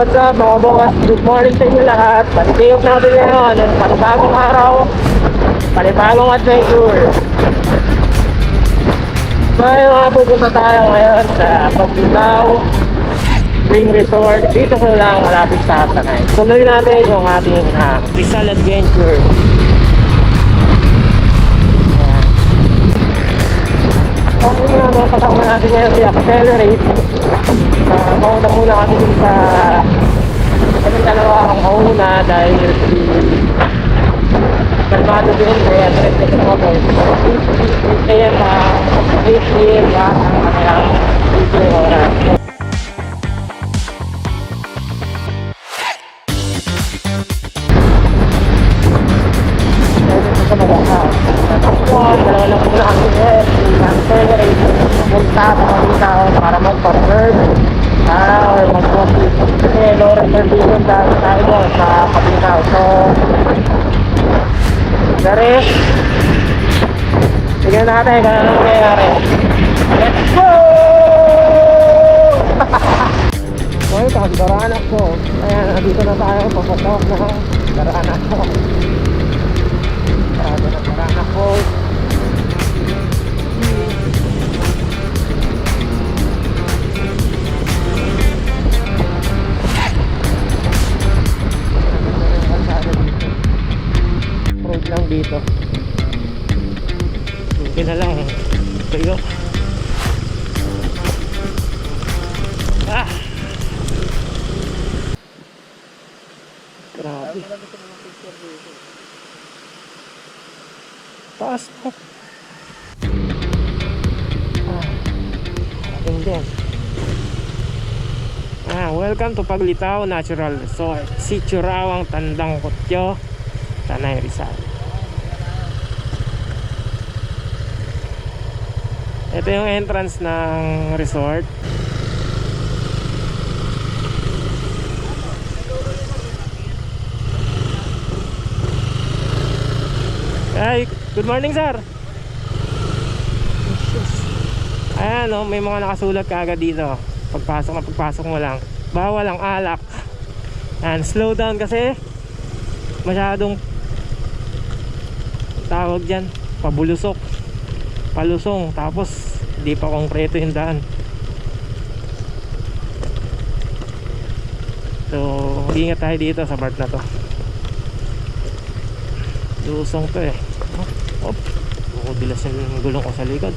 what's up mga boss? Good morning sa inyo lahat. Panitiyok natin ngayon ng panibagong araw, panibagong adventure. Ngayon nga pupunta tayo ngayon sa Paglitaw Spring Resort. Dito ko lang malapit sa Tanay. Tuloy natin yung ating Rizal Adventure. Okay nga mga kasama natin ngayon si Accelerate. Mauna muna kami dun sa kaming dalawa ang mauna dahil si kalmado din kaya direct na ako kaya sa 8 p.m. ang kanilang video oras. Dalawa lang muna kami Accelerate punta sa Paglitaw para mag-confirm or mag-confirm kasi low reservation dahil tayo doon sa Paglitaw. So dari tignan natin kung ano nangyayari. Let's go! So ito, Daranak ko. Ayan, nandito na tayo papatok na Daranak ko. Sarado na Daranak ko. Road lang dito. Buti na lang tuyo. Grabe. Taas mo. Ating din. Welcome to Paglitaw Natural Resort, Sitio Rawang, Tandang Kutyo, Tanay, Rizal. Ito yung entrance ng resort. Ay, good morning sir. Ayan may mga nakasulat kaagad dito. Pagpasok mo lang, bawal ang alak. And slow down kasi masyadong tawag dyan palusong, tapos di pa konkreto yung daan. So ingat tayo dito sa part na to. Lusong to eh. Bilas yung gulong ko sa likod.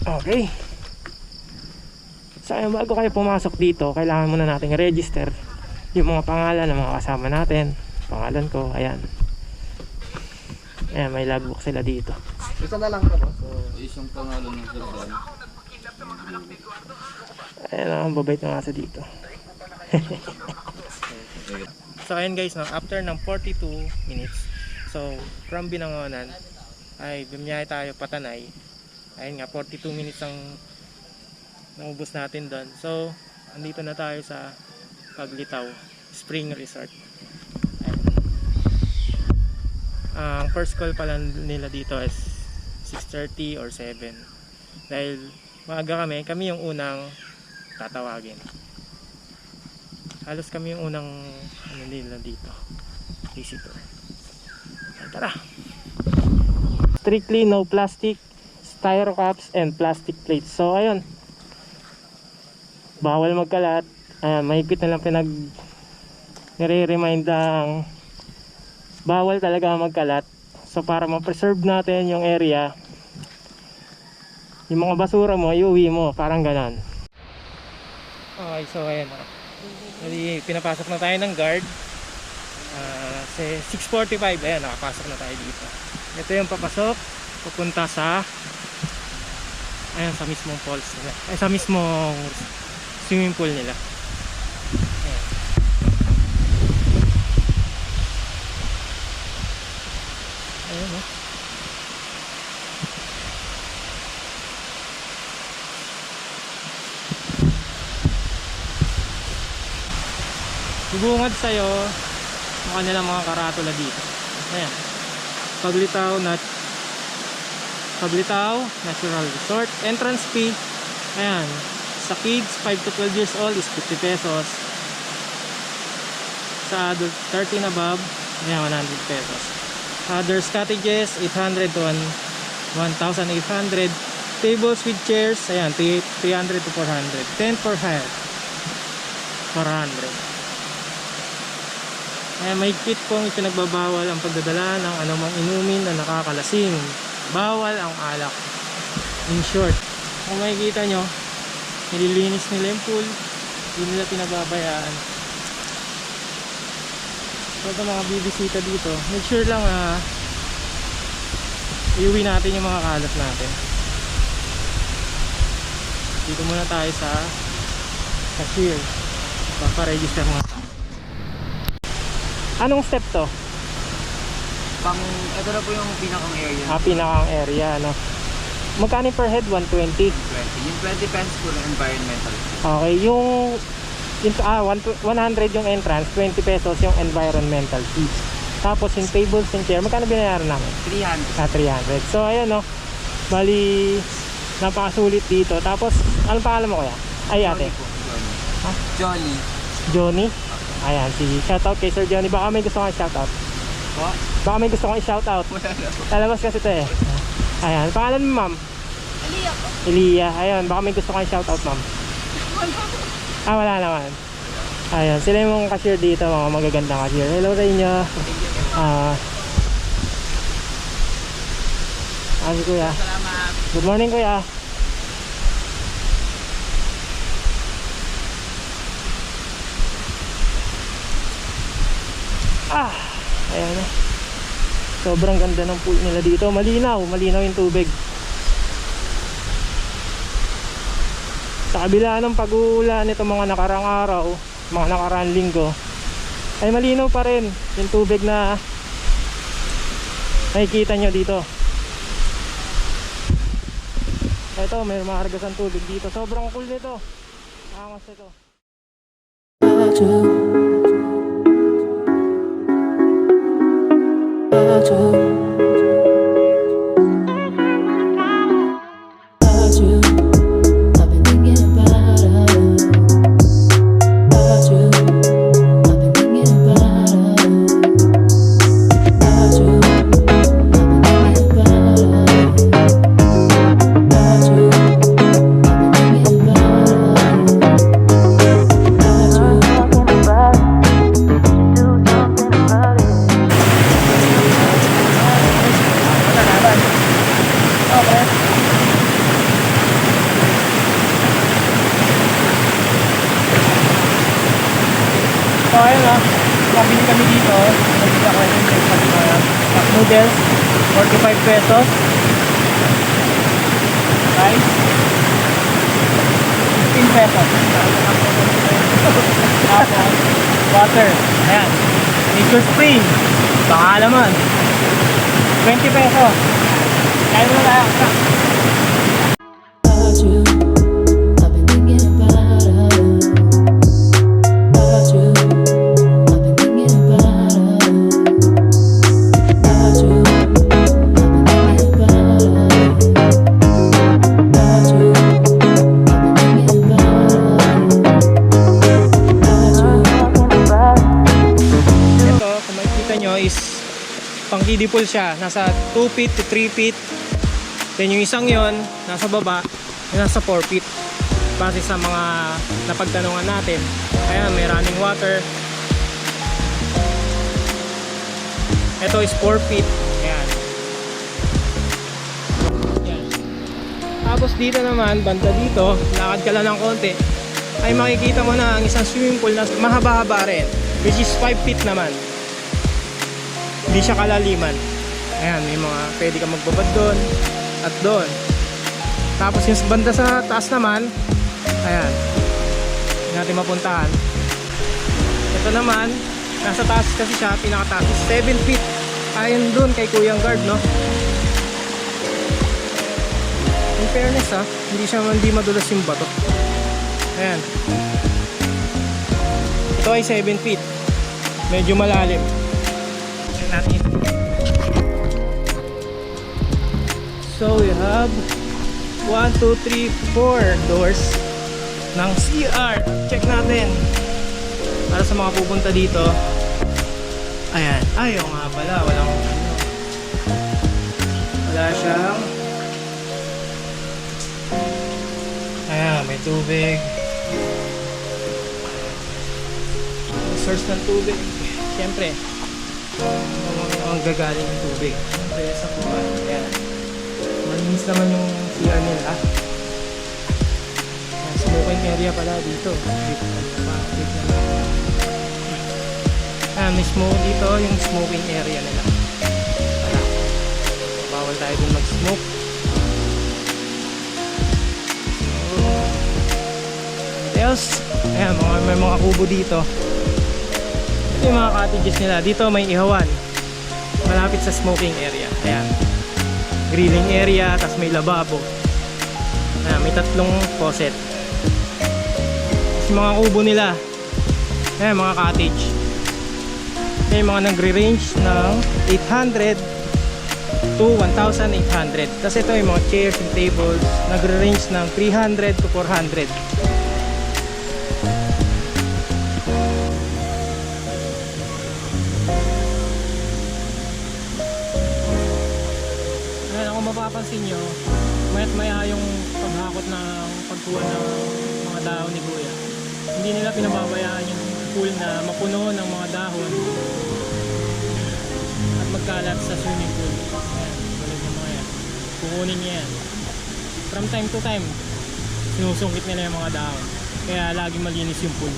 Okay. So ayun, bago kayo pumasok dito, kailangan muna nating register yung mga pangalan ng mga kasama natin. Pangalan ko, ayan. Ayan, may logbook sila dito. Isa na lang ba? So, isang pangalan ng sirdan. Ayan, ang babait ng asa dito. So ayun guys, after ng 42 minutes, so from Binangonan ay bumiyahe tayo patanay. Ayun nga, 42 minutes ang naubos natin doon. So andito na tayo sa Paglitaw Spring Resort. Ang first call pala nila dito is 6:30 or 7 dahil maaga kami yung unang tatawagin. Halos kami yung unang nila dito, visitor. Tara. Strictly no plastic, styro cups and plastic plates. So ayun, bawal magkalat. Mahigpit na lang nire-remind ang bawal talaga magkalat. So para ma-preserve natin yung area, yung mga basura mo iuwi mo, parang ganon. Okay, so ayan pinapasok na tayo ng guard. 6:45, ayan, nakapasok na tayo dito. Ito yung papasok pupunta sa sa mismong falls nila, sa mismong swimming pool nila. Ayan. Ayan Bubungad sa'yo ang kanilang mga karatula dito. Ayan, Paglitaw Pablitao Natural Resort. Entrance fee, ayan, sa kids 5 to 12 years old is 50 pesos. Sa adult 13 above, ayan, 100 pesos. Others cottages 800 to 1,800. Tables with chairs, ayan, 300 to 400. Tent for hire 400. Ayan, may kit pong ipinagbabawal ang pagdadala ng anumang inumin na nakakalasing. Bawal ang alak. In short, kung makikita nyo, nililinis nila yung pool, hindi nila pinababayaan. So sa mga bibisita dito, make sure lang na iuwi natin yung mga kalat natin. Dito muna tayo sa cashier. Paparegister muna tayo. Anong step to? Ito na po yung pinakang area. Pinakang area, no? Magkano per head? 120. 20. Yung 20 pence po na environmental. Okay, yung 100 yung entrance, 20 pesos yung environmental fee. Tapos yung tables and chair, magkano binayaran namin? 300. 300. So ayun, no? Bali, napakasulit dito. Tapos, anong pangalan mo kuya? Ay ate. Johnny po. Ha? Johnny. Johnny? Ayan, sige. Shoutout kay Sir Johnny. Baka may gusto kong shoutout. Po? Baka may gusto kong i-shoutout. Wala na po. Lalabas kasi ito eh. Ayan, pangalan mo ma'am? Elia. Ayun, baka may gusto kong i-shoutout ma'am. Wala naman. Ayan, sila yung mga cashier dito, mga magagandang cashier. Hello sa inyo. Si kuya. Salamat. Good morning kuya. Ayan na. Sobrang ganda ng pool nila dito. Malinaw yung tubig. Sa kabila ng pag-uulan nito mga nakarang araw, mga nakarang linggo, ay malinaw pa rin yung tubig na nakikita nyo dito. Ito, may mahargasan tubig dito. Sobrang cool nito. Angas nito. So ayun na, nakabili kami dito. Nabili ako yung cup noodles, 45 pesos. Rice, 15 pesos. Tapos, water. Ayan, Nature Spring. Baka naman, 20 pesos. Kaya mo na tayo. Pang-kiddie pool siya, nasa 2 feet to 3 feet. Then yung isang yon nasa baba, nasa 4 feet. Base sa mga napagtanungan natin. Kaya may running water. Ito is 4 feet. Ayan. Ayan. Tapos dito naman, banda dito, lakad ka lang ng konti, ay makikita mo na ang isang swimming pool na mahaba-haba rin, which is 5 feet naman. Hindi siya kalaliman. Ayan, may mga pwede ka magbabad doon at doon. Tapos yung banda sa taas naman, ayan, hindi natin mapuntahan. Ito naman, nasa taas kasi siya, pinakataas is 7 feet. Ayon doon kay Kuyang Guard, no? In fairness ha, hindi madulas yung bato. Ayan. Ito ay 7 feet. Medyo malalim. Natin. So we have 1, 2, 3, 4 doors ng CR. Check natin. Para sa mga pupunta dito. Ayan. Ayaw nga pala. Wala siyang. Ayan. May tubig. Source ng tubig. Siyempre. Ang gagaling ng tubig. Siyempre sa kuwan. Ayan. Malinis naman yung CR nila. Smoking area pala dito. Dito naman. May smoke dito, yung smoking area nila. Wala. Bawal tayo dun mag-smoke. What else? Ayan, may mga kubo dito. Ito yung mga cottages nila. Dito may ihawan. Malapit sa smoking area. Ayan. Grilling area, tas may lababo. Ayan, may 3 faucet. Yung mga kubo nila. Ayan, mga cottage. May mga nagre-range ng 800 to 1,800. Tapos ito yung mga chairs and tables, nagre-range ng 300 to 400. Ayan, kung mapapansin nyo, mayat maya yung paghakot ng pagkuha ng mga dahon ni Kuya. Hindi nila pinababayaan yung pool na mapuno ng mga dahon at magkalat sa swimming pool. Ayan, tulad ng mga yan. Kukunin niya yan. From time to time, sinusungkit nila yung mga dahon. Kaya laging malinis yung pool.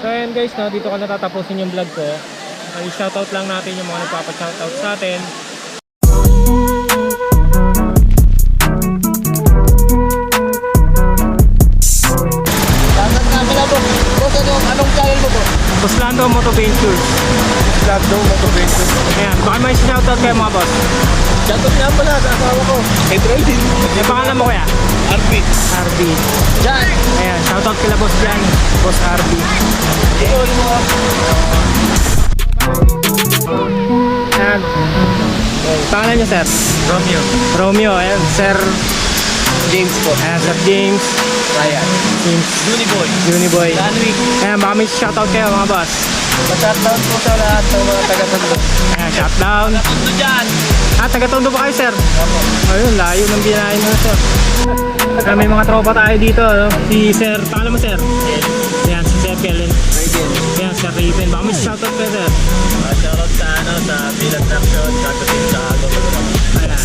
So ayan guys, no, dito ko natatapusin yung vlog ko. Ay shoutout lang natin yung mga nagpapa-shoutout sa atin. Dapat namin na po. Boss, anong channel mo po? Boss Lando Moto Ventures. Lando Motivation. Ayan, baka may shoutout kayo mga boss. Shoutout nga pala sa asawa ko. Kay Troydin. Yung pangalan mo kaya? RP. RB. Jan. Ayan, shoutout kila boss Jan. Boss RB. Ito yung mga... Ayan. Pangalan niyo sir? Romeo. Romeo. Ayan, Sir James po. Ayan, Sir James. Ryan. James. Uniboy. Uniboy. Danwick. Ayan, baka may shoutout kayo mga boss. Shoutout po sa lahat ng mga taga-Tondo. Ayan, shoutout. Tondo dyan. Taga-Tondo ba kayo sir? Opo. Ayun, layo ng binahin mo sir. May mga tropa tayo dito, no? Si Sir, pangalan mo sir? Ayan, si Sir Kellen. Raven. Ayan, Sir Raven. Baka may shoutout kayo sir. Shoutout sa sa Bilat Traction. Shoutout sa Agong. Ayan,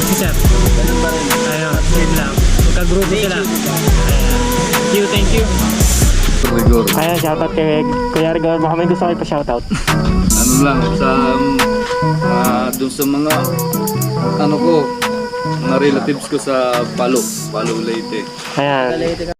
si Sir. Ganun pa rin. Ayun, yun lang. Magka-grupo sila. Ayan. Thank you. Rigor. Ayan, shoutout kay Kuya Rigor. Baka may gusto kayo pa shoutout. Ano lang, sa doon sa mga ano ko, mga relatives ko sa Palo Leyte. Ayan.